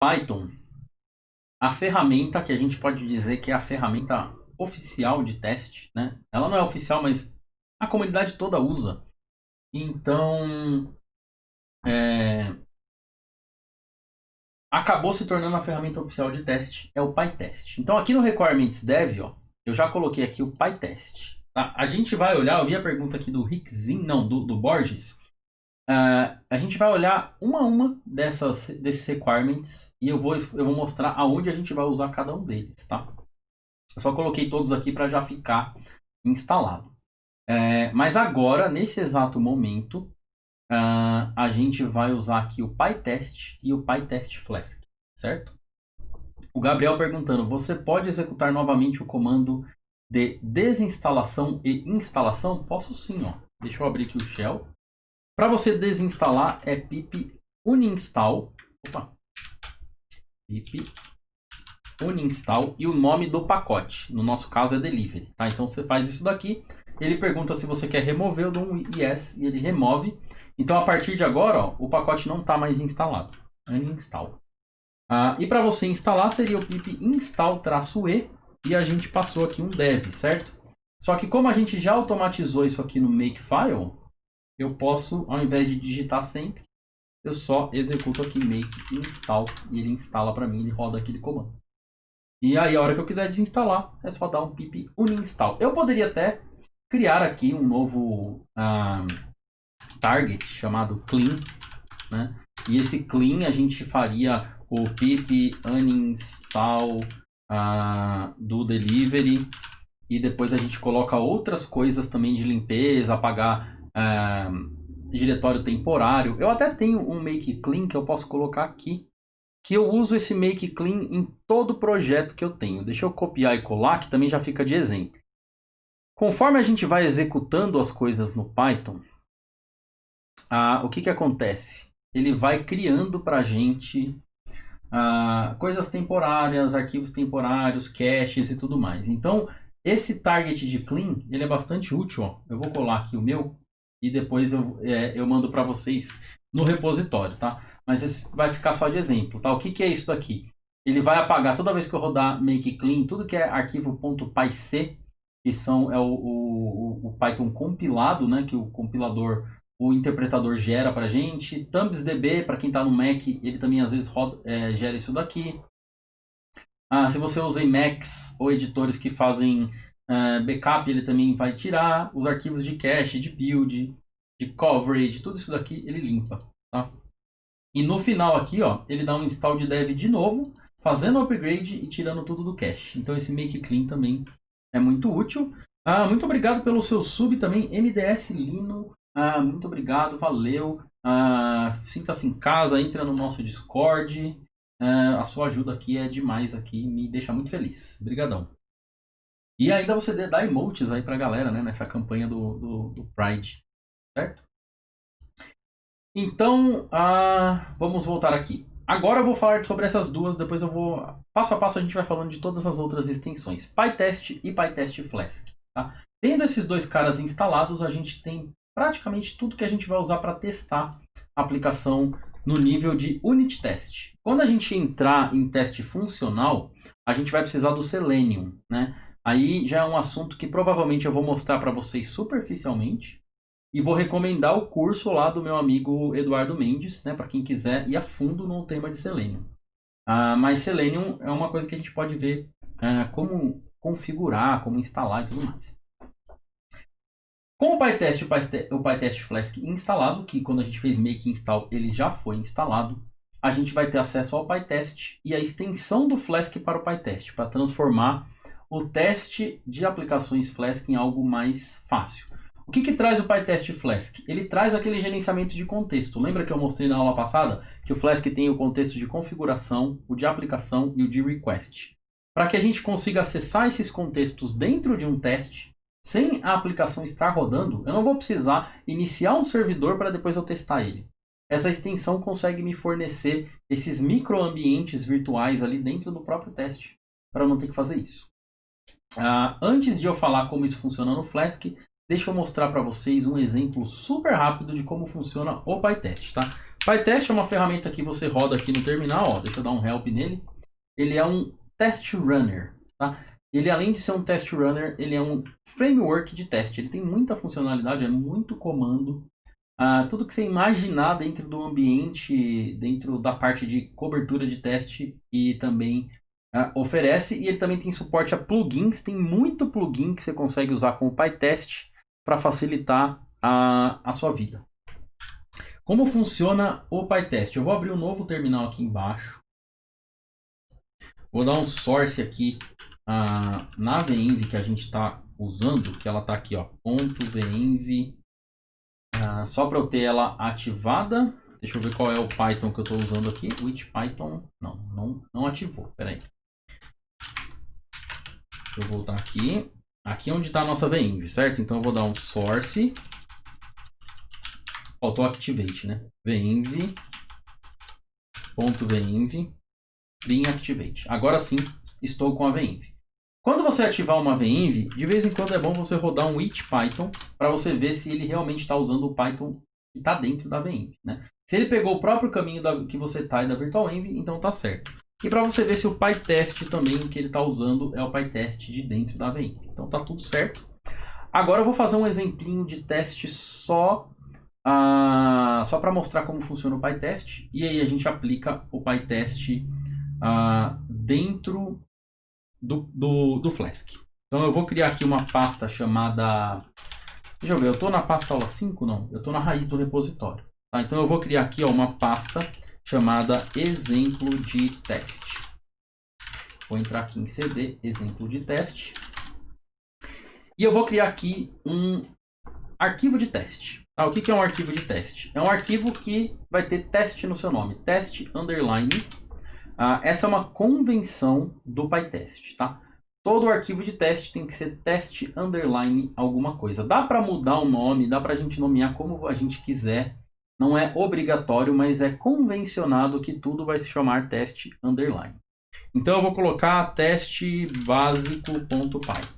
Python, a ferramenta que a gente pode dizer que é a ferramenta oficial de teste, né? Ela não é oficial, mas a comunidade toda usa. Então, acabou se tornando a ferramenta oficial de teste, é o PyTest. Então, aqui no Requirements Dev, ó, eu já coloquei aqui o PyTest. Tá? A gente vai olhar, eu vi a pergunta aqui do Rickzin, não, do Borges. A gente vai olhar uma a uma desses requirements e eu vou mostrar aonde a gente vai usar cada um deles, tá? Eu só coloquei todos aqui para já ficar instalado. Mas agora, nesse exato momento, a gente vai usar aqui o PyTest e o PyTest Flask, certo? O Gabriel perguntando, você pode executar novamente o comando de desinstalação e instalação? Posso sim, ó. Deixa eu abrir aqui o shell. Para você desinstalar é pip uninstall. Opa. Pip uninstall e o nome do pacote. No nosso caso é delivery, tá? Então você faz isso daqui. Ele pergunta se você quer remover, eu dou um yes e ele remove. Então a partir de agora, ó, o pacote não está mais instalado. Uninstall. E para você instalar seria o pip install-e e a gente passou aqui um dev, certo? Só que como a gente já automatizou isso aqui no makefile, eu posso, ao invés de digitar sempre, eu só executo aqui make install e ele instala para mim, ele roda aquele comando. E aí a hora que eu quiser desinstalar, é só dar um pip uninstall. Eu poderia até criar aqui um novo target chamado clean, né? E esse clean a gente faria o pip uninstall do delivery e depois a gente coloca outras coisas também de limpeza, apagar diretório temporário. Eu até tenho um make clean que eu posso colocar aqui, que eu uso esse make clean em todo projeto que eu tenho. Deixa eu copiar e colar, que também já fica de exemplo. Conforme a gente vai executando as coisas no Python, o que acontece? Ele vai criando para a gente coisas temporárias, arquivos temporários, caches e tudo mais. Então, esse target de clean, ele é bastante útil. Ó. Eu vou colar aqui o meu e depois eu mando para vocês no repositório, tá? Mas esse vai ficar só de exemplo, tá? O que é isso daqui? Ele vai apagar toda vez que eu rodar make clean, tudo que é arquivo .pyc, que é o Python compilado, né? Que o compilador, o interpretador gera pra gente. ThumbsDB, para quem tá no Mac, ele também às vezes gera isso daqui. Se você usa Emacs ou editores que fazem backup, ele também vai tirar. Os arquivos de cache, de build, de coverage, tudo isso daqui ele limpa, tá? E no final aqui, ó, ele dá um install de dev de novo, fazendo o upgrade e tirando tudo do cache. Então esse make clean também é muito útil. Muito obrigado pelo seu sub também, MDS Lino. Muito obrigado, valeu. Sinta-se em casa, entra no nosso Discord. A sua ajuda aqui é demais, aqui me deixa muito feliz. Obrigadão. E ainda você dá emotes aí pra galera, né, nessa campanha do Pride, certo? Então, vamos voltar aqui. Agora eu vou falar sobre essas duas, depois eu vou... Passo a passo a gente vai falando de todas as outras extensões. PyTest e PyTest Flask. Tá? Tendo esses dois caras instalados, a gente tem praticamente tudo que a gente vai usar para testar a aplicação no nível de unit test. Quando a gente entrar em teste funcional, a gente vai precisar do Selenium, né? Aí já é um assunto que provavelmente eu vou mostrar para vocês superficialmente. E vou recomendar o curso lá do meu amigo Eduardo Mendes, né, para quem quiser ir a fundo no tema de Selenium. Mas Selenium é uma coisa que a gente pode ver como configurar, como instalar e tudo mais. Com o PyTest e o PyTest Flask instalado, que quando a gente fez make install ele já foi instalado, a gente vai ter acesso ao PyTest e a extensão do Flask para o PyTest, para transformar o teste de aplicações Flask em algo mais fácil. O que traz o PyTest Flask? Ele traz aquele gerenciamento de contexto. Lembra que eu mostrei na aula passada que o Flask tem o contexto de configuração, o de aplicação e o de request. Para que a gente consiga acessar esses contextos dentro de um teste, sem a aplicação estar rodando, eu não vou precisar iniciar um servidor para depois eu testar ele. Essa extensão consegue me fornecer esses microambientes virtuais ali dentro do próprio teste, para eu não ter que fazer isso. Antes de eu falar como isso funciona no Flask, deixa eu mostrar para vocês um exemplo super rápido de como funciona o PyTest, tá? PyTest é uma ferramenta que você roda aqui no terminal, ó, deixa eu dar um help nele. Ele é um test runner, tá? Ele, além de ser um test runner, ele é um framework de teste. Ele tem muita funcionalidade, é muito comando. Tudo que você imaginar dentro do ambiente, dentro da parte de cobertura de teste, e também oferece. E ele também tem suporte a plugins. Tem muito plugin que você consegue usar com o PyTest para facilitar a sua vida. Como funciona o PyTest? Eu vou abrir um novo terminal aqui embaixo. Vou dar um source aqui na venv que a gente está usando, que ela está aqui, ó, .venv, só para eu ter ela ativada. Deixa eu ver qual é o Python que eu estou usando aqui. Which Python? Não ativou, peraí. Deixa eu voltar aqui. Aqui é onde está a nossa venv, certo? Então eu vou dar um source. Auto-activate, né? venv.venv bin activate. Agora sim, estou com a venv. Quando você ativar uma venv, de vez em quando é bom você rodar um it Python para você ver se ele realmente está usando o Python que está dentro da venv, né? Se ele pegou o próprio caminho que você está e da virtualenv, então tá certo. E para você ver se o PyTest também que ele está usando é o PyTest de dentro da venv. Então tá tudo certo. Agora eu vou fazer um exemplinho de teste só para mostrar como funciona o PyTest, e aí a gente aplica o PyTest dentro do Flask. Então eu vou criar aqui uma pasta chamada... Deixa eu ver, eu estou na pasta aula 5? Não, eu estou na raiz do repositório. Tá? Então eu vou criar aqui uma pasta chamada exemplo de teste. Vou entrar aqui em cd, exemplo de teste. E eu vou criar aqui um arquivo de teste. O que é um arquivo de teste? É um arquivo que vai ter teste no seu nome, teste underline. Essa é uma convenção do PyTest, tá? Todo arquivo de teste tem que ser teste underline alguma coisa. Dá para mudar o nome, dá para a gente nomear como a gente quiser. Não é obrigatório, mas é convencionado que tudo vai se chamar teste underline. Então eu vou colocar teste básico.py.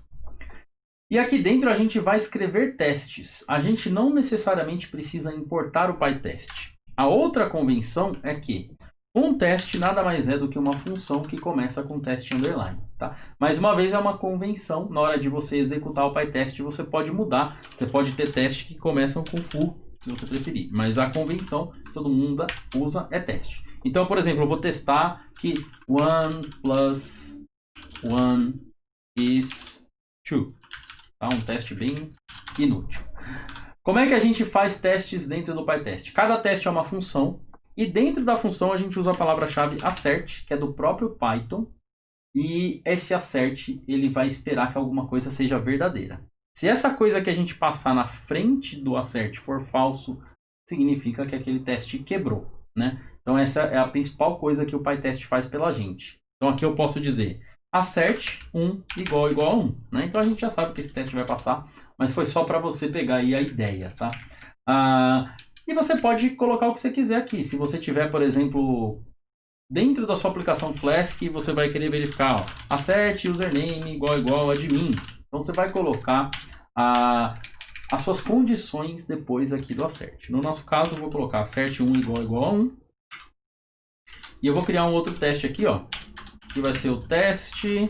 E aqui dentro a gente vai escrever testes. A gente não necessariamente precisa importar o PyTest. A outra convenção é que um teste nada mais é do que uma função que começa com teste underline, tá? Mais uma vez é uma convenção. Na hora de você executar o PyTest você pode mudar. Você pode ter testes que começam com full, se você preferir. Mas a convenção que todo mundo usa é teste. Então, por exemplo, eu vou testar que 1 plus 1 is true. Tá? Um teste bem inútil. Como é que a gente faz testes dentro do PyTest? Cada teste é uma função. E dentro da função a gente usa a palavra-chave assert, que é do próprio Python. E esse assert ele vai esperar que alguma coisa seja verdadeira. Se essa coisa que a gente passar na frente do assert for falso, significa que aquele teste quebrou, né? Então essa é a principal coisa que o PyTest faz pela gente. Então aqui eu posso dizer assert 1 igual a 1, né? Então a gente já sabe que esse teste vai passar, mas foi só para você pegar aí a ideia, tá? E você pode colocar o que você quiser aqui. Se você tiver, por exemplo, dentro da sua aplicação Flask, você vai querer verificar, ó, assert username igual admin. Então você vai colocar as suas condições depois aqui do assert. No nosso caso, eu vou colocar assert 1 igual a 1. E eu vou criar um outro teste aqui, ó, que vai ser o teste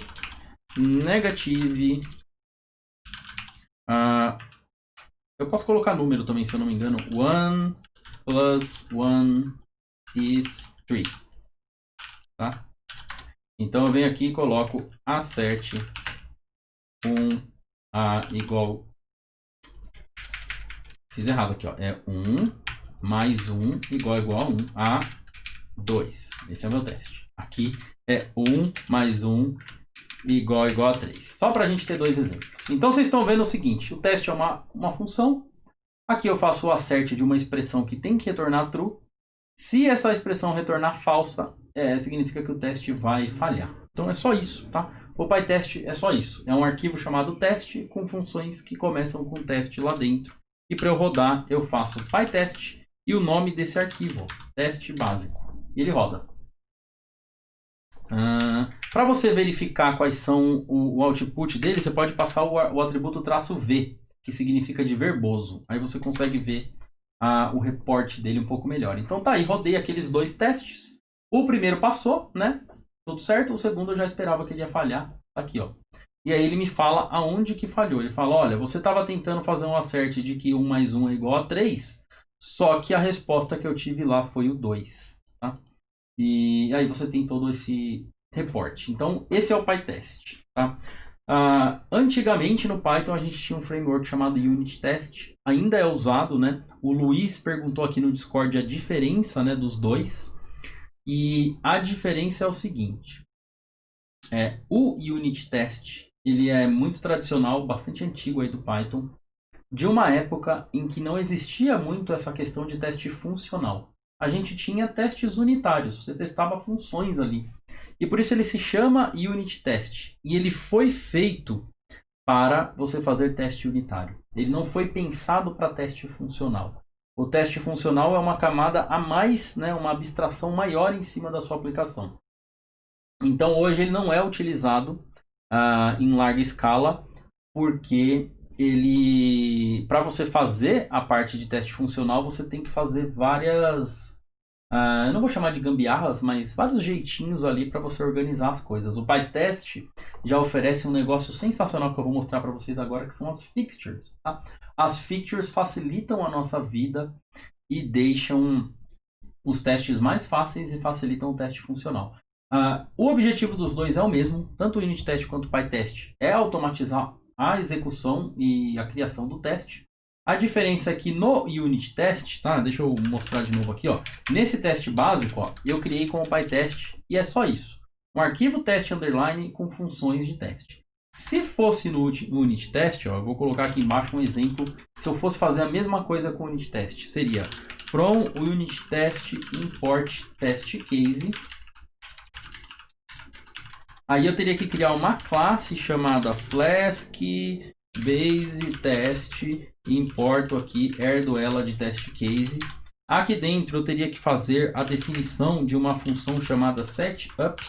negative. Eu posso colocar número também, se eu não me engano. 1 plus 1 is 3. Tá? Então eu venho aqui e coloco assert 1 igual... Fiz errado aqui, ó. É 1 mais 1 igual a 1 a 2. Esse é o meu teste. Aqui é 1 mais 1 igual a 3. Só para a gente ter dois exemplos. Então vocês estão vendo o seguinte. O teste é uma função. Aqui eu faço o assert de uma expressão que tem que retornar true. Se essa expressão retornar falsa, significa que o teste vai falhar. Então é só isso, tá? O PyTest é só isso. É um arquivo chamado teste com funções que começam com teste lá dentro. E para eu rodar, eu faço PyTest e o nome desse arquivo, teste básico. E ele roda. Para você verificar quais são o output dele, você pode passar o atributo -v, que significa de verboso. Aí você consegue ver o report dele um pouco melhor. Então tá aí, rodei aqueles 2 testes. O primeiro passou, né? Tudo certo. O segundo eu já esperava que ele ia falhar. Tá aqui, ó. E aí ele me fala aonde que falhou. Ele fala, olha, você estava tentando fazer um acerte de que 1 mais 1 é igual a 3, só que a resposta que eu tive lá foi o 2, tá? E aí você tem todo esse reporte. Então, esse é o PyTest, tá? Antigamente no Python a gente tinha um framework chamado Unit Test, ainda é usado, né? O Luiz perguntou aqui no Discord a diferença, né, dos dois. E a diferença é o seguinte, o Unit Test, ele é muito tradicional, bastante antigo aí do Python, de uma época em que não existia muito essa questão de teste funcional. A gente tinha testes unitários, você testava funções ali. E por isso ele se chama Unit Test. E ele foi feito para você fazer teste unitário. Ele não foi pensado para teste funcional. O teste funcional é uma camada a mais, né, uma abstração maior em cima da sua aplicação. Então hoje ele não é utilizado em larga escala, porque ele, para você fazer a parte de teste funcional, você tem que fazer várias, eu não vou chamar de gambiarras, mas vários jeitinhos ali para você organizar as coisas. O PyTest já oferece um negócio sensacional que eu vou mostrar para vocês agora, que são as fixtures. Tá? As fixtures facilitam a nossa vida e deixam os testes mais fáceis e facilitam o teste funcional. O objetivo dos dois é o mesmo, tanto o Unit Test quanto o PyTest, é automatizar a execução e a criação do teste. A diferença é que no Unit Test, tá? Deixa eu mostrar de novo aqui, ó. Nesse teste básico, ó, eu criei com o PyTest e é só isso. Um arquivo test underline com funções de teste. Se fosse no Unit Test, ó, eu vou colocar aqui embaixo um exemplo. Se eu fosse fazer a mesma coisa com o Unit Test, seria from Unit Test import test case. Aí eu teria que criar uma classe chamada Flask Base Test e importo aqui herdo ela de test case. Aqui dentro eu teria que fazer a definição de uma função chamada setup.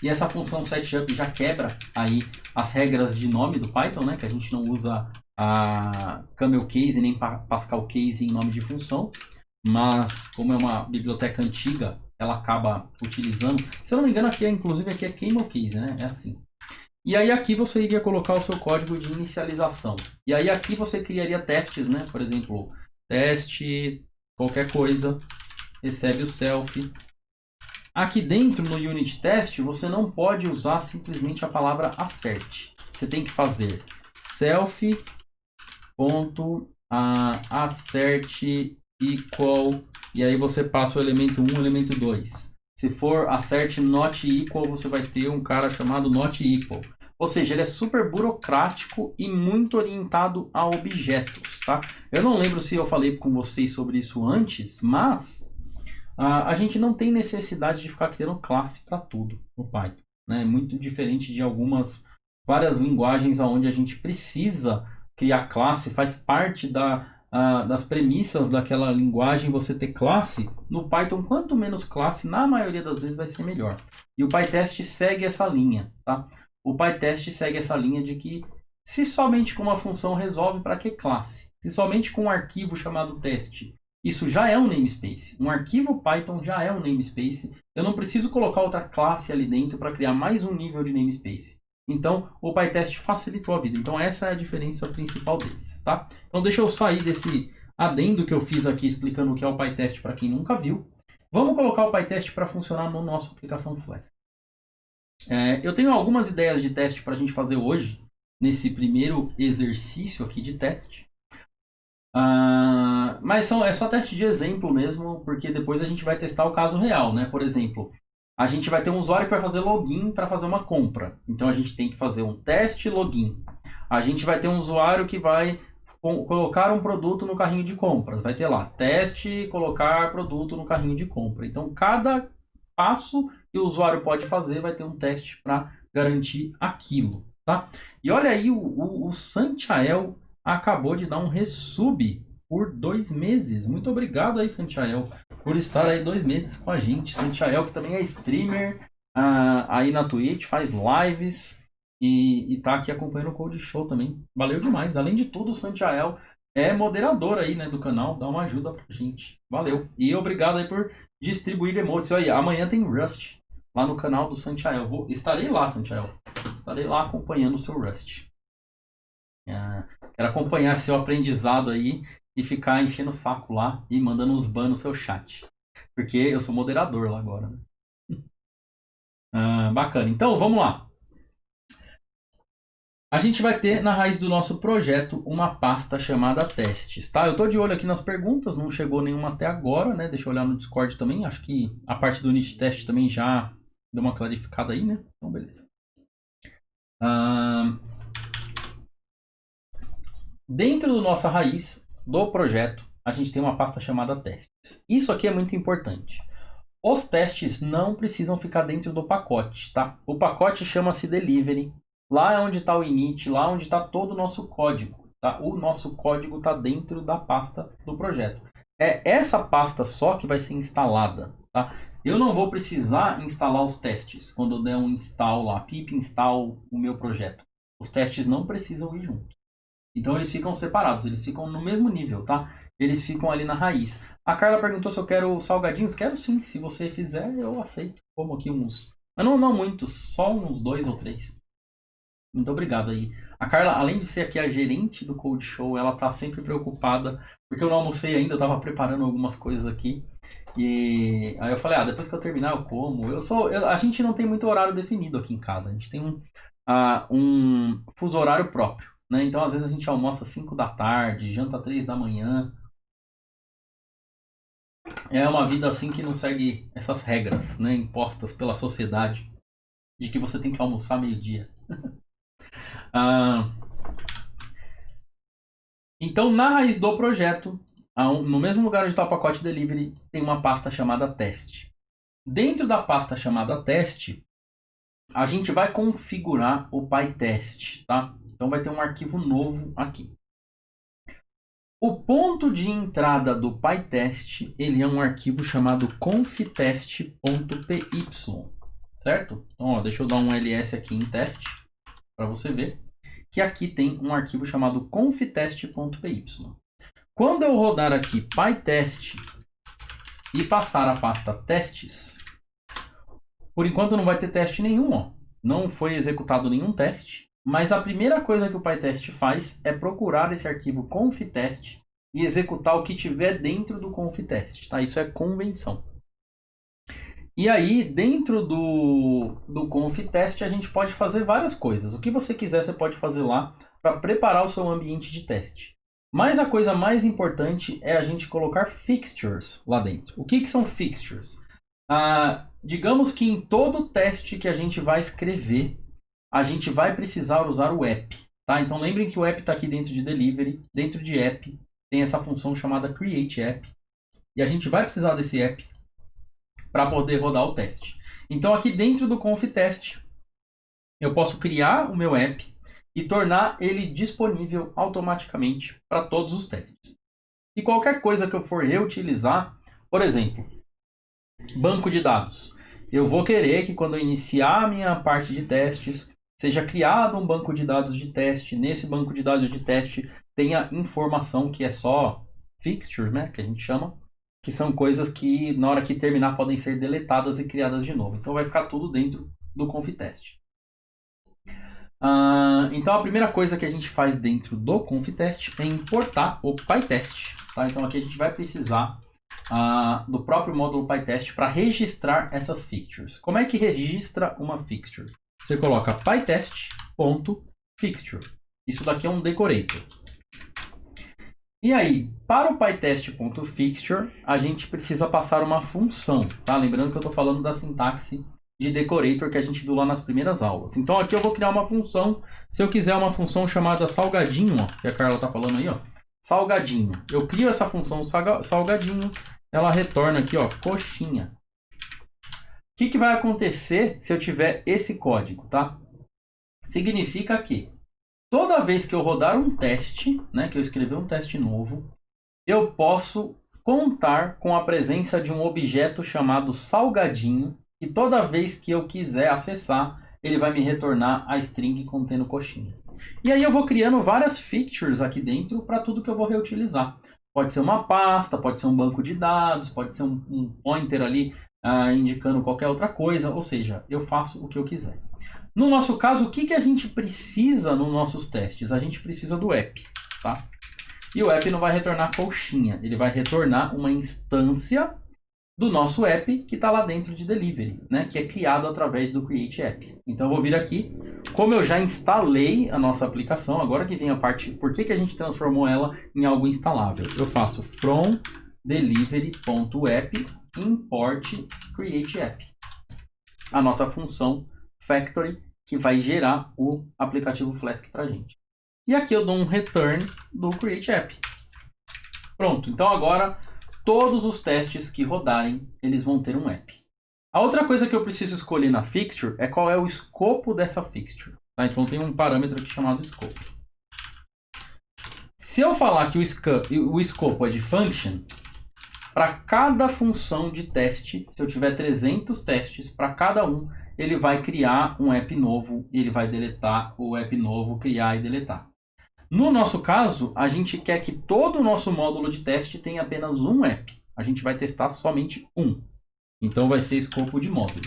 E essa função setup já quebra aí as regras de nome do Python, né? Que a gente não usa a camel case nem Pascal case em nome de função. Mas como é uma biblioteca antiga, ela acaba utilizando. Se eu não me engano, inclusive aqui é camel case, né? É assim. E aí aqui você iria colocar o seu código de inicialização. E aí aqui você criaria testes, né? Por exemplo, teste, qualquer coisa, recebe o self. Aqui dentro no Unit Test, você não pode usar simplesmente a palavra assert. Você tem que fazer self.assert equal, e aí você passa o elemento 1 e o elemento 2. Se for assert not equal, você vai ter um cara chamado not equal. Ou seja, ele é super burocrático e muito orientado a objetos, tá? Eu não lembro se eu falei com vocês sobre isso antes, mas a gente não tem necessidade de ficar criando classe para tudo no Python, né? É muito diferente de várias linguagens onde a gente precisa criar classe, faz parte das premissas daquela linguagem você ter classe. No Python, quanto menos classe, na maioria das vezes vai ser melhor. E o PyTest segue essa linha, tá? O PyTest segue essa linha de que se somente com uma função resolve, para que classe? Se somente com um arquivo chamado teste, isso já é um namespace. Um arquivo Python já é um namespace. Eu não preciso colocar outra classe ali dentro para criar mais um nível de namespace. Então, o PyTest facilitou a vida. Então, essa é a diferença principal deles, tá? Então, deixa eu sair desse adendo que eu fiz aqui explicando o que é o PyTest para quem nunca viu. Vamos colocar o PyTest para funcionar na nossa aplicação Flask. Eu tenho algumas ideias de teste para a gente fazer hoje, nesse primeiro exercício aqui de teste. Mas é só teste de exemplo mesmo, porque depois a gente vai testar o caso real, né? Por exemplo, a gente vai ter um usuário que vai fazer login para fazer uma compra. Então a gente tem que fazer um teste login. A gente vai ter um usuário que vai colocar um produto no carrinho de compras. Vai ter lá, teste colocar produto no carrinho de compra. Então cada passo que o usuário pode fazer vai ter um teste para garantir aquilo, tá? E olha aí, o Santiael acabou de dar um resub por 2 meses. Muito obrigado aí, Santiael, por estar aí 2 meses com a gente. Santiael, que também é streamer aí na Twitch, faz lives e tá aqui acompanhando o Code Show também. Valeu demais. Além de tudo, o Santiael é moderador aí, né, do canal, dá uma ajuda pra gente. Valeu. E obrigado aí por distribuir emotes. Aí, amanhã tem Rust lá no canal do Santiael. Estarei lá, Santiael. Estarei lá acompanhando o seu Rust. Quero acompanhar seu aprendizado aí e ficar enchendo o saco lá e mandando uns bans no seu chat. Porque eu sou moderador lá agora. Né? Bacana. Então, vamos lá. A gente vai ter na raiz do nosso projeto uma pasta chamada testes, tá? Eu tô de olho aqui nas perguntas, não chegou nenhuma até agora, né? Deixa eu olhar no Discord também. Acho que a parte do unit test também já deu uma clarificada aí, né? Então, beleza. Dentro da nossa raiz do projeto, a gente tem uma pasta chamada testes. Isso aqui é muito importante. Os testes não precisam ficar dentro do pacote, tá? O pacote chama-se delivery. Lá é onde está o init, lá onde está todo o nosso código, tá? O nosso código está dentro da pasta do projeto. É essa pasta só que vai ser instalada, tá? Eu não vou precisar instalar os testes quando eu der um install lá, pip install o meu projeto. Os testes não precisam ir juntos. Então eles ficam separados, eles ficam no mesmo nível, tá? Eles ficam ali na raiz. A Carla perguntou se eu quero salgadinhos. Quero sim, se você fizer, eu aceito. Como aqui uns... Mas não muitos, só uns 2 ou 3. Muito obrigado aí. A Carla, além de ser aqui a gerente do Code Show, ela tá sempre preocupada, porque eu não almocei ainda, eu tava preparando algumas coisas aqui. E aí eu falei, depois que eu terminar eu como. A gente não tem muito horário definido aqui em casa. A gente tem um fuso horário próprio, né? Então às vezes a gente almoça 5 da tarde, janta 3 da manhã. É uma vida assim que não segue essas regras, né, impostas pela sociedade, de que você tem que almoçar meio-dia. Então, na raiz do projeto, no mesmo lugar onde está o pacote delivery, tem uma pasta chamada teste. Dentro da pasta chamada teste, a gente vai configurar o PyTest, tá? Então vai ter um arquivo novo aqui. O ponto de entrada do PyTest, ele é um arquivo chamado conftest.py, certo? Então, deixa eu dar um ls aqui em teste, para você ver, que aqui tem um arquivo chamado conftest.py. Quando eu rodar aqui PyTest e passar a pasta testes, por enquanto não vai ter teste nenhum, ó. Não foi executado nenhum teste. Mas a primeira coisa que o PyTest faz é procurar esse arquivo conftest e executar o que tiver dentro do conftest, tá? Isso é convenção. E aí, dentro do conftest, a gente pode fazer várias coisas. O que você quiser, você pode fazer lá para preparar o seu ambiente de teste. Mas a coisa mais importante é a gente colocar fixtures lá dentro. O que são fixtures? Digamos que em todo teste que a gente vai escrever, a gente vai precisar usar o app, tá? Então lembrem que o app está aqui dentro de delivery, dentro de app tem essa função chamada create app e a gente vai precisar desse app para poder rodar o teste. Então aqui dentro do conftest eu posso criar o meu app e tornar ele disponível automaticamente para todos os testes. E qualquer coisa que eu for reutilizar, por exemplo, banco de dados. Eu vou querer que quando eu iniciar a minha parte de testes, seja criado um banco de dados de teste. Nesse banco de dados de teste tenha informação que é só fixture, né, que a gente chama, que são coisas que na hora que terminar podem ser deletadas e criadas de novo. Então vai ficar tudo dentro do conftest. Então a primeira coisa que a gente faz dentro do conftest é importar o PyTest. Tá? Então aqui a gente vai precisar do próprio módulo PyTest para registrar essas fixtures. Como é que registra uma fixture? Você coloca pytest.fixture. Isso daqui é um decorator. E aí, para o pytest.fixture, a gente precisa passar uma função. Tá? Lembrando que eu estou falando da sintaxe de decorator que a gente viu lá nas primeiras aulas. Então aqui eu vou criar uma função. Se eu quiser uma função chamada salgadinho, ó, que a Carla está falando aí, ó, salgadinho. Eu crio essa função salgadinho, ela retorna aqui, ó, coxinha. O que vai acontecer se eu tiver esse código, tá? Significa que toda vez que eu rodar um teste, né, que eu escrever um teste novo, eu posso contar com a presença de um objeto chamado salgadinho, e toda vez que eu quiser acessar, ele vai me retornar a string contendo coxinha. E aí eu vou criando várias fixtures aqui dentro para tudo que eu vou reutilizar. Pode ser uma pasta, pode ser um banco de dados, pode ser um pointer ali indicando qualquer outra coisa. Ou seja, eu faço o que eu quiser. No nosso caso, o que a gente precisa nos nossos testes? A gente precisa do app, tá? E o app não vai retornar coxinha, ele vai retornar uma instância do nosso app que está lá dentro de delivery, né? Que é criado através do create app. Então eu vou vir aqui, como eu já instalei a nossa aplicação, agora que vem a parte, por que a gente transformou ela em algo instalável? Eu faço from delivery.app import create app. A nossa função factory que vai gerar o aplicativo Flask para a gente. E aqui eu dou um return do create app. Pronto, então agora todos os testes que rodarem, eles vão ter um app. A outra coisa que eu preciso escolher na fixture é qual é o escopo dessa fixture. Tá? Então tem um parâmetro aqui chamado scope. Se eu falar que o escopo é de function, para cada função de teste, se eu tiver 300 testes, para cada um, ele vai criar um app novo e ele vai deletar o app novo, criar e deletar. No nosso caso, a gente quer que todo o nosso módulo de teste tenha apenas um app. A gente vai testar somente um. Então vai ser escopo de módulo.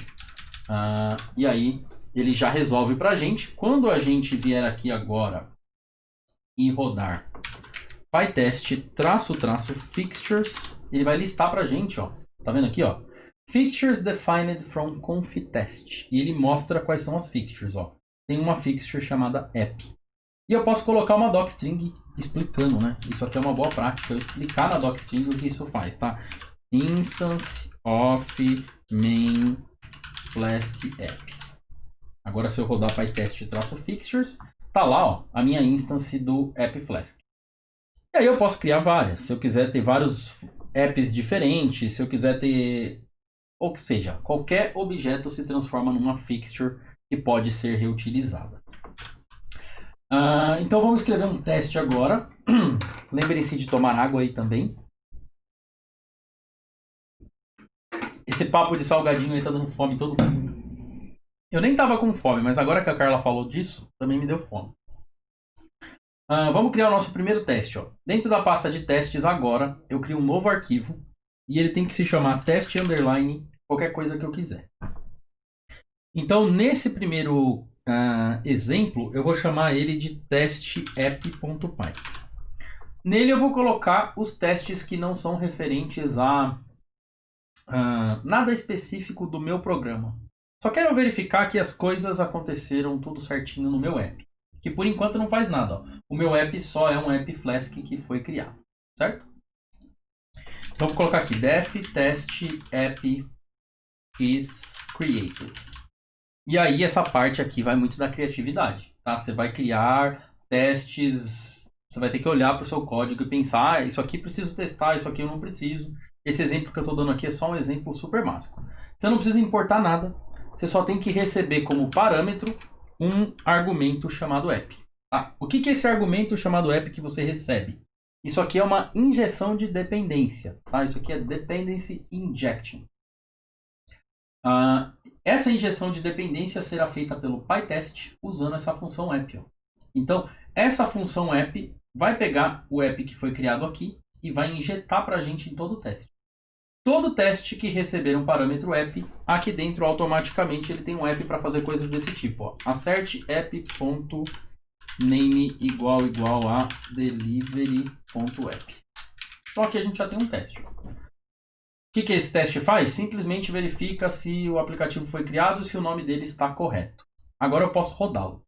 E aí ele já resolve para a gente. Quando a gente vier aqui agora e rodar pytest --fixtures, ele vai listar para a gente, ó. Tá vendo aqui, ó? Fixtures defined from confitest. E ele mostra quais são as fixtures, ó. Tem uma fixture chamada app. E eu posso colocar uma docstring explicando, né? Isso aqui é uma boa prática, eu explicar na docstring o que isso faz, tá? Instance of main Flask app. Agora se eu rodar pytest-fixtures, tá lá, ó, a minha instance do app Flask. E aí eu posso criar várias. Se eu quiser ter vários apps diferentes, se eu quiser ter... Ou seja, qualquer objeto se transforma numa fixture que pode ser reutilizada. Então vamos escrever um teste agora. Lembrem-se de tomar água aí também. Esse papo de salgadinho aí tá dando fome em todo mundo. Eu nem tava com fome, mas agora que a Carla falou disso, também me deu fome. Vamos criar o nosso primeiro teste, ó. Dentro da pasta de testes agora, eu crio um novo arquivo. E ele tem que se chamar test underline qualquer coisa que eu quiser. Então nesse primeiro... exemplo, eu vou chamar ele de testapp.py. Nele eu vou colocar os testes que não são referentes a nada específico do meu programa. Só quero verificar que as coisas aconteceram tudo certinho no meu app. Que por enquanto não faz nada. Ó. O meu app só é um app Flask que foi criado. Certo? Então vou colocar aqui def test app is created. E aí essa parte aqui vai muito da criatividade, tá? Você vai criar testes, você vai ter que olhar para o seu código e pensar, isso aqui preciso testar, isso aqui eu não preciso. Esse exemplo que eu estou dando aqui é só um exemplo super básico. Você não precisa importar nada, você só tem que receber como parâmetro um argumento chamado app. Tá? O que é esse argumento chamado app que você recebe? Isso aqui é uma injeção de dependência, tá? Isso aqui é dependency injection. Essa injeção de dependência será feita pelo pytest usando essa função app. Ó. Então, essa função app vai pegar o app que foi criado aqui e vai injetar para a gente em todo o teste. Todo teste que receber um parâmetro app, aqui dentro automaticamente ele tem um app para fazer coisas desse tipo. Ó. Assert app.name igual a delivery.app. Então aqui a gente já tem um teste. Ó. O que esse teste faz? Simplesmente verifica se o aplicativo foi criado e se o nome dele está correto. Agora eu posso rodá-lo.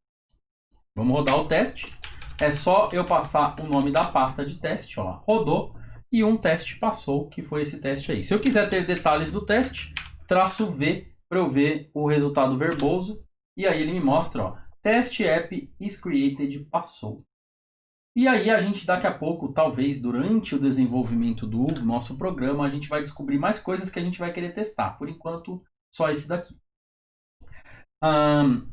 Vamos rodar o teste. É só eu passar o nome da pasta de teste. Ó lá, rodou e um teste passou, que foi esse teste aí. Se eu quiser ter detalhes do teste, traço V para eu ver o resultado verboso. E aí ele me mostra, ó, test app is created passou. E aí a gente daqui a pouco, talvez durante o desenvolvimento do nosso programa, a gente vai descobrir mais coisas que a gente vai querer testar. Por enquanto, só esse daqui.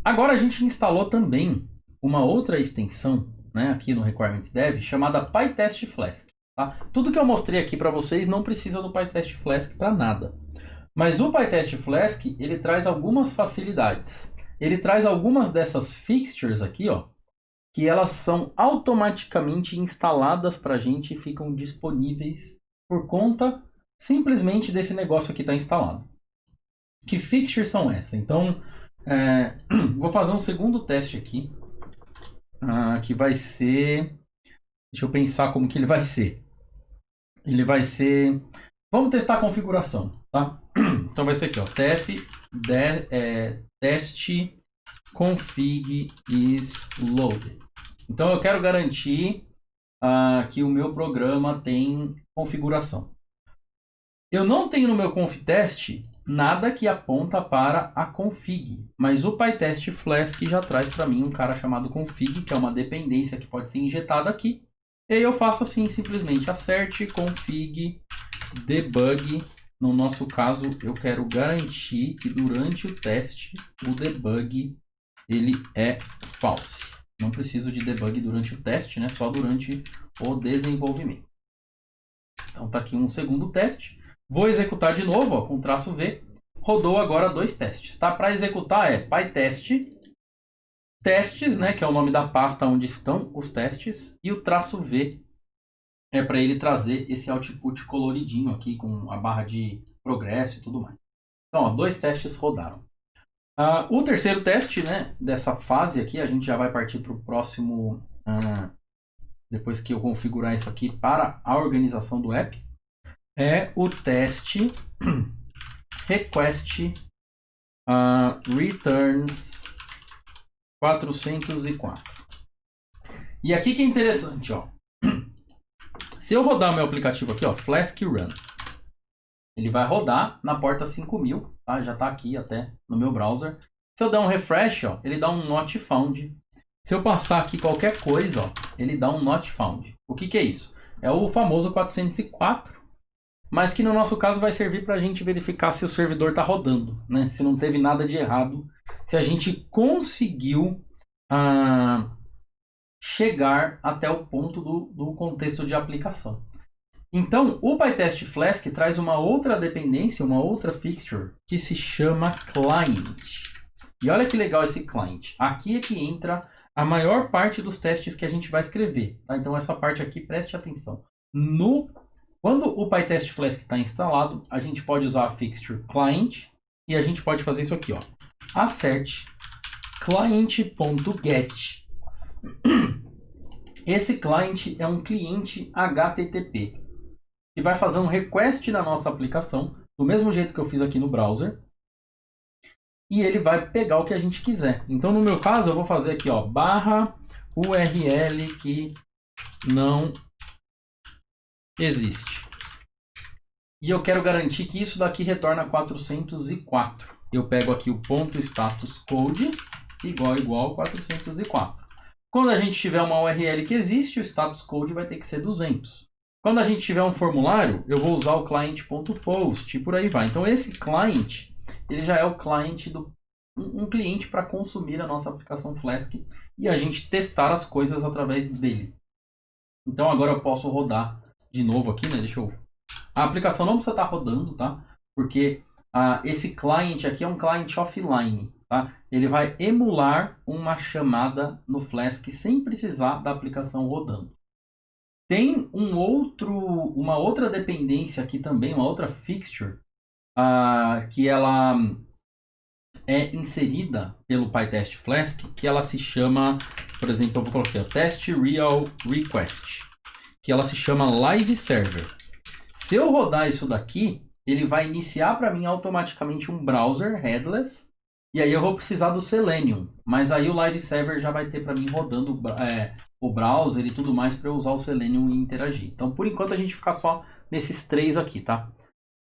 Agora a gente instalou também uma outra extensão, né, aqui no Requirements Dev, chamada PyTest Flask. Tá? Tudo que eu mostrei aqui para vocês não precisa do PyTest Flask para nada. Mas o PyTest Flask, ele traz algumas facilidades. Ele traz algumas dessas fixtures aqui, ó, que elas são automaticamente instaladas para a gente e ficam disponíveis por conta simplesmente desse negócio que está instalado. Que fixtures são essas? Então, vou fazer um segundo teste aqui, que vai ser... Deixa eu pensar como que ele vai ser. Ele vai ser... Vamos testar a configuração, tá? Então vai ser aqui, ó, test config is loaded. Então eu quero garantir que o meu programa tem configuração. Eu não tenho no meu conftest nada que aponta para a config, mas o PyTest Flask já traz para mim um cara chamado config, que é uma dependência que pode ser injetada aqui. E aí eu faço assim, simplesmente acerte config debug. No nosso caso, eu quero garantir que durante o teste o debug ele é false. Não preciso de debug durante o teste, né? Só durante o desenvolvimento. Então tá aqui um segundo teste. Vou executar de novo, ó, com traço V. Rodou agora 2 testes, tá? Para executar PyTest testes, né? Que é o nome da pasta onde estão os testes. E o traço V é para ele trazer esse output coloridinho aqui com a barra de progresso e tudo mais. Então, ó, 2 testes rodaram. O terceiro teste, né, dessa fase aqui, a gente já vai partir para o próximo, depois que eu configurar isso aqui para a organização do app, é o teste request returns 404. E aqui que é interessante, ó. Se eu rodar o meu aplicativo aqui, ó, Flask Run, ele vai rodar na porta 5000, tá? Já está aqui até no meu browser. Se eu der um refresh, ó, ele dá um not found. Se eu passar aqui qualquer coisa, ó, ele dá um not found. O que é isso? É o famoso 404, mas que no nosso caso vai servir para a gente verificar se o servidor está rodando, né? Se não teve nada de errado, se a gente conseguiu chegar até o ponto do contexto de aplicação. Então, o PyTest Flask traz uma outra dependência, uma outra fixture, que se chama client. E olha que legal esse client. Aqui é que entra a maior parte dos testes que a gente vai escrever. Tá? Então, essa parte aqui, preste atenção. Quando o PyTest Flask está instalado, a gente pode usar a fixture client e a gente pode fazer isso aqui, ó. Assert client.get. Esse client é um cliente HTTP que vai fazer um request na nossa aplicação, do mesmo jeito que eu fiz aqui no browser, e ele vai pegar o que a gente quiser. Então, no meu caso, eu vou fazer aqui, ó, barra URL que não existe. E eu quero garantir que isso daqui retorna 404. Eu pego aqui o ponto status code igual 404. Quando a gente tiver uma URL que existe, o status code vai ter que ser 200. Quando a gente tiver um formulário, eu vou usar o client.post e por aí vai. Então esse client, ele já é o cliente um cliente para consumir a nossa aplicação Flask e a gente testar as coisas através dele. Então agora eu posso rodar de novo aqui, né? A aplicação não precisa estar rodando, tá? Porque esse client aqui é um client offline, tá? Ele vai emular uma chamada no Flask sem precisar da aplicação rodando. Tem uma outra dependência aqui também, uma outra fixture, que ela é inserida pelo PyTest Flask, que ela se chama, por exemplo, eu vou colocar aqui, Test Real Request, que ela se chama Live Server. Se eu rodar isso daqui, ele vai iniciar para mim automaticamente um browser headless, e aí eu vou precisar do Selenium, mas aí o Live Server já vai ter para mim rodando o browser e tudo mais para eu usar o Selenium e interagir. Então, por enquanto, a gente fica só nesses 3 aqui, tá?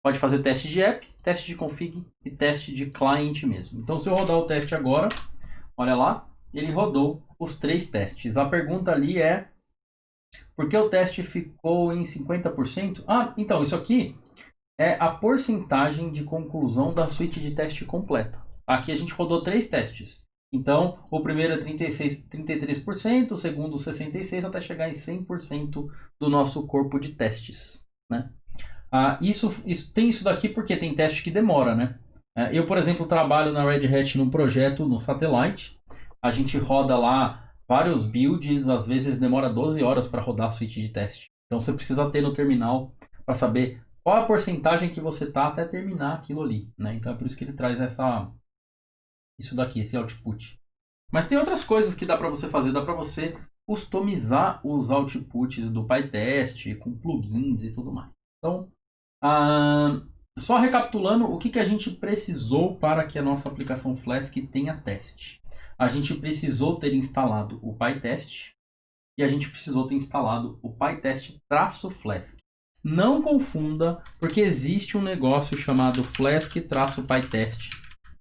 Pode fazer teste de app, teste de config e teste de client mesmo. Então, se eu rodar o teste agora, olha lá, ele rodou os 3 testes. A pergunta ali é, por que o teste ficou em 50%? Então, isso aqui é a porcentagem de conclusão da suíte de teste completa. Aqui a gente rodou 3 testes. Então, o primeiro é 33%, o segundo 66%, até chegar em 100% do nosso corpo de testes, né? Tem isso daqui porque tem teste que demora, né? Eu, por exemplo, trabalho na Red Hat num projeto no Satellite. A gente roda lá vários builds, às vezes demora 12 horas para rodar a suíte de teste. Então você precisa ter no terminal para saber qual a porcentagem que você tá até terminar aquilo ali, né? Então é por isso que ele traz isso daqui, esse output. Mas tem outras coisas que dá para você fazer, dá para você customizar os outputs do PyTest com plugins e tudo mais. Então, só recapitulando, o que a gente precisou para que a nossa aplicação Flask tenha teste? A gente precisou ter instalado o PyTest e a gente precisou ter instalado o PyTest-Flask. Não confunda, porque existe um negócio chamado Flask-PyTest,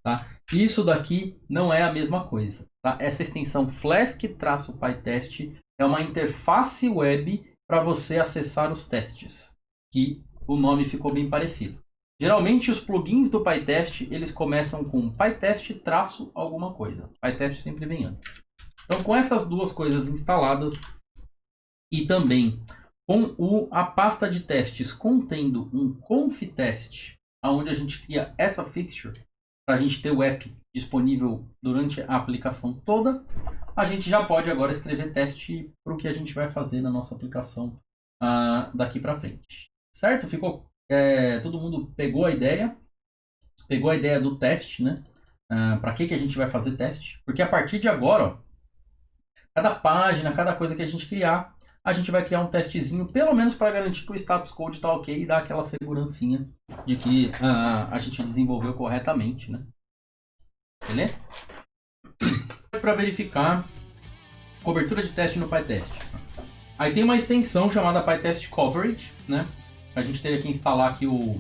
tá? Isso daqui não é a mesma coisa, tá? Essa extensão Flask-PyTest é uma interface web para você acessar os testes, que o nome ficou bem parecido. Geralmente os plugins do PyTest, eles começam com PyTest alguma coisa. PyTest sempre vem antes. Então com essas duas coisas instaladas e também com a pasta de testes contendo um conftest, onde a gente cria essa fixture, para a gente ter o app disponível durante a aplicação toda, a gente já pode agora escrever teste para o que a gente vai fazer na nossa aplicação daqui para frente. Certo? Ficou, todo mundo pegou a ideia do teste, né? Para que a gente vai fazer teste? Porque a partir de agora, ó, cada página, cada coisa que a gente criar, a gente vai criar um testezinho, pelo menos para garantir que o status code está ok e dar aquela segurancinha de que a gente desenvolveu corretamente, né? Beleza? Para verificar cobertura de teste no PyTest. Aí tem uma extensão chamada PyTest Coverage, né? A gente teria que instalar aqui o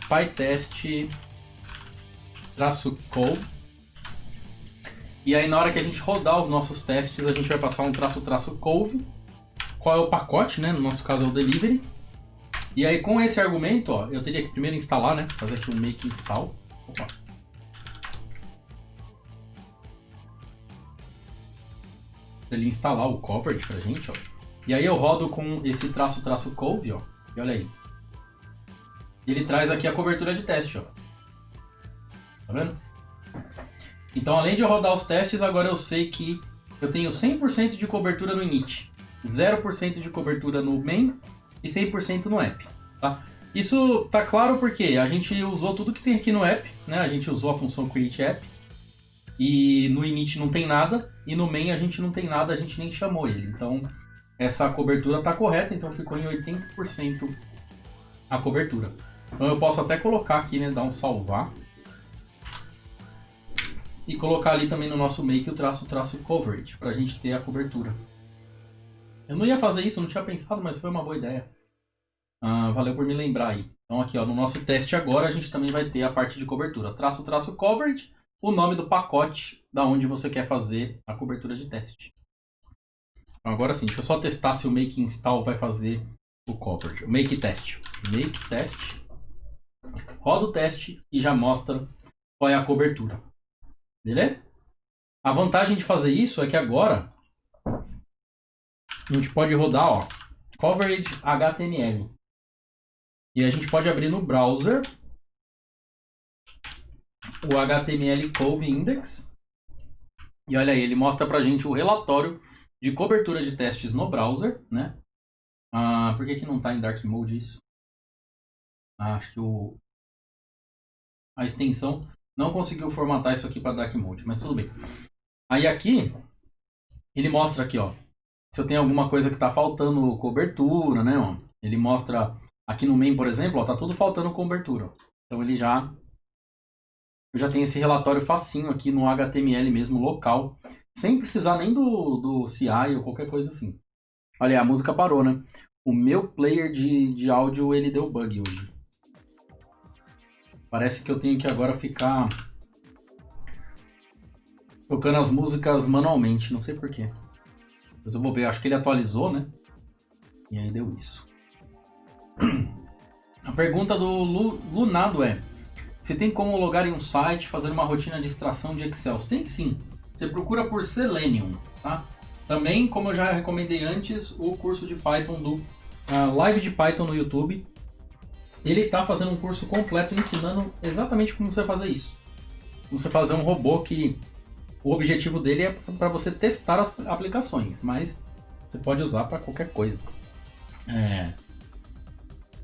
PyTest-Cove. E aí na hora que a gente rodar os nossos testes, a gente vai passar um --cove. Qual é o pacote, né? No nosso caso é o delivery. E aí com esse argumento, ó, eu teria que primeiro instalar, né? Fazer aqui um make install. Opa. Pra ele instalar o coverage pra gente, ó. E aí eu rodo com esse --cove, ó. E olha aí. Ele traz aqui a cobertura de teste, ó. Tá vendo? Então além de eu rodar os testes, agora eu sei que eu tenho 100% de cobertura no init. 0% de cobertura no main e 100% no app, tá? Isso tá claro porque a gente usou tudo que tem aqui no app, né? A gente usou a função createApp e no init não tem nada e no main a gente não tem nada, a gente nem chamou ele. Então essa cobertura tá correta, então ficou em 80% a cobertura. Então eu posso até colocar aqui, né? Dar um salvar e colocar ali também no nosso make o --coverage pra gente ter a cobertura. Eu não ia fazer isso, não tinha pensado, mas foi uma boa ideia. Valeu por me lembrar aí. Então aqui, ó, no nosso teste agora a gente também vai ter a parte de cobertura. --coverage, o nome do pacote da onde você quer fazer a cobertura de teste. Então, agora sim, deixa eu só testar se o make install vai fazer o coverage. O make test. Make test. Roda o teste e já mostra qual é a cobertura. Beleza? A vantagem de fazer isso é que agora a gente pode rodar, ó, coverage HTML. E a gente pode abrir no browser o HTML Cove Index. E olha aí, ele mostra pra gente o relatório de cobertura de testes no browser, né? Por que não tá em Dark Mode isso? Acho que a extensão não conseguiu formatar isso aqui para Dark Mode, mas tudo bem. Aí aqui, ele mostra aqui, ó, se eu tenho alguma coisa que está faltando cobertura, né? Ó. Ele mostra aqui no main, por exemplo, ó, tá tudo faltando cobertura. Então eu já tenho esse relatório facinho aqui no HTML mesmo, local, sem precisar nem do CI ou qualquer coisa assim. Olha, a música parou, né? O meu player de áudio, ele deu bug hoje. Parece que eu tenho que agora ficar tocando as músicas manualmente, não sei porquê. Eu vou ver, acho que ele atualizou, né? E aí deu isso. A pergunta do Lunado é: você tem como logar em um site, fazer uma rotina de extração de Excel? Tem sim. Você procura por Selenium, tá? Também, como eu já recomendei antes, o curso de Python do Live de Python no YouTube. Ele está fazendo um curso completo ensinando exatamente como você fazer isso. Como você fazer um robô que O objetivo dele é para você testar as aplicações, mas você pode usar para qualquer coisa.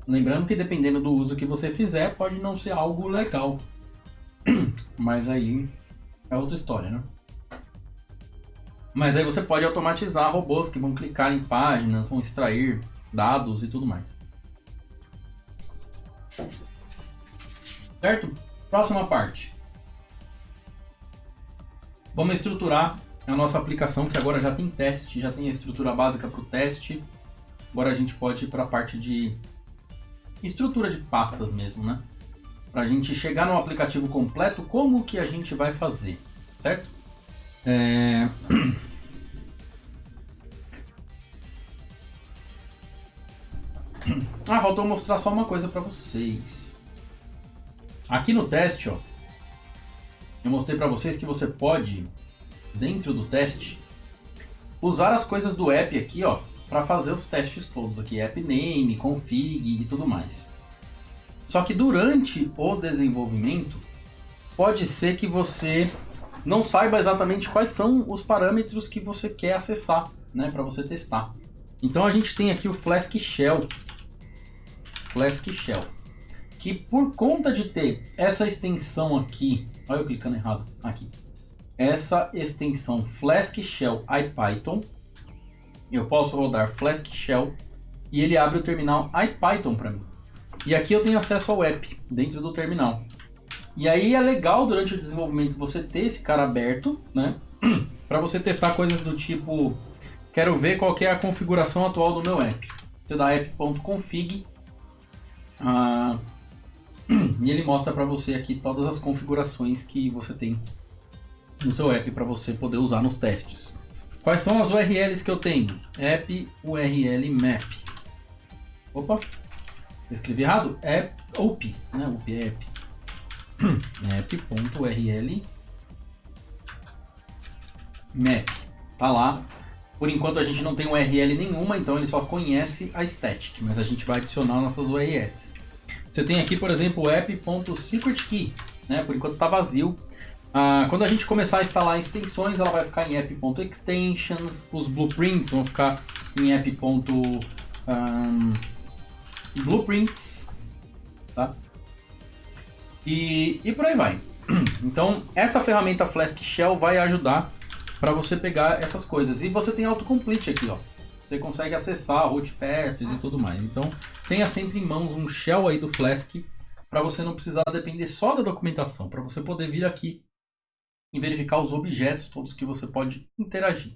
Lembrando que dependendo do uso que você fizer, pode não ser algo legal. Mas aí é outra história, né? Mas aí você pode automatizar robôs que vão clicar em páginas, vão extrair dados e tudo mais. Certo? Próxima parte. Vamos estruturar a nossa aplicação, que agora já tem teste, já tem a estrutura básica para o teste. Agora a gente pode ir para a parte de estrutura de pastas mesmo, né? Para a gente chegar no aplicativo completo, como que a gente vai fazer, certo? Faltou mostrar só uma coisa para vocês. Aqui no teste, ó, eu mostrei para vocês que você pode, dentro do teste, usar as coisas do app aqui, ó, para fazer os testes todos aqui, app name, config e tudo mais. Só que durante o desenvolvimento, pode ser que você não saiba exatamente quais são os parâmetros que você quer acessar, né, para você testar. Então a gente tem aqui o Flask Shell, que por conta de ter essa extensão aqui, olha eu clicando errado, aqui, essa extensão Flask Shell IPython, eu posso rodar Flask Shell e ele abre o terminal IPython para mim. E aqui eu tenho acesso ao app dentro do terminal. E aí é legal durante o desenvolvimento você ter esse cara aberto, né? Para você testar coisas do tipo, quero ver qual que é a configuração atual do meu app. Você dá app.config e ele mostra para você aqui todas as configurações que você tem no seu app para você poder usar nos testes. Quais são as URLs que eu tenho? App URL map. Opa, escrevi errado? OP, né? OP é app. App.url map. Tá lá. Por enquanto a gente não tem URL nenhuma, então ele só conhece a static, mas a gente vai adicionar nossas URLs. Você tem aqui, por exemplo, o app.secretkey, né? Por enquanto está vazio. Quando a gente começar a instalar extensões, ela vai ficar em app.extensions, os blueprints vão ficar em app.blueprints, tá? E por aí vai. Então, essa ferramenta Flask Shell vai ajudar para você pegar essas coisas. E você tem autocomplete aqui, ó. Você consegue acessar root paths e tudo mais. Então, tenha sempre em mãos um shell aí do Flask para você não precisar depender só da documentação, para você poder vir aqui e verificar os objetos todos que você pode interagir.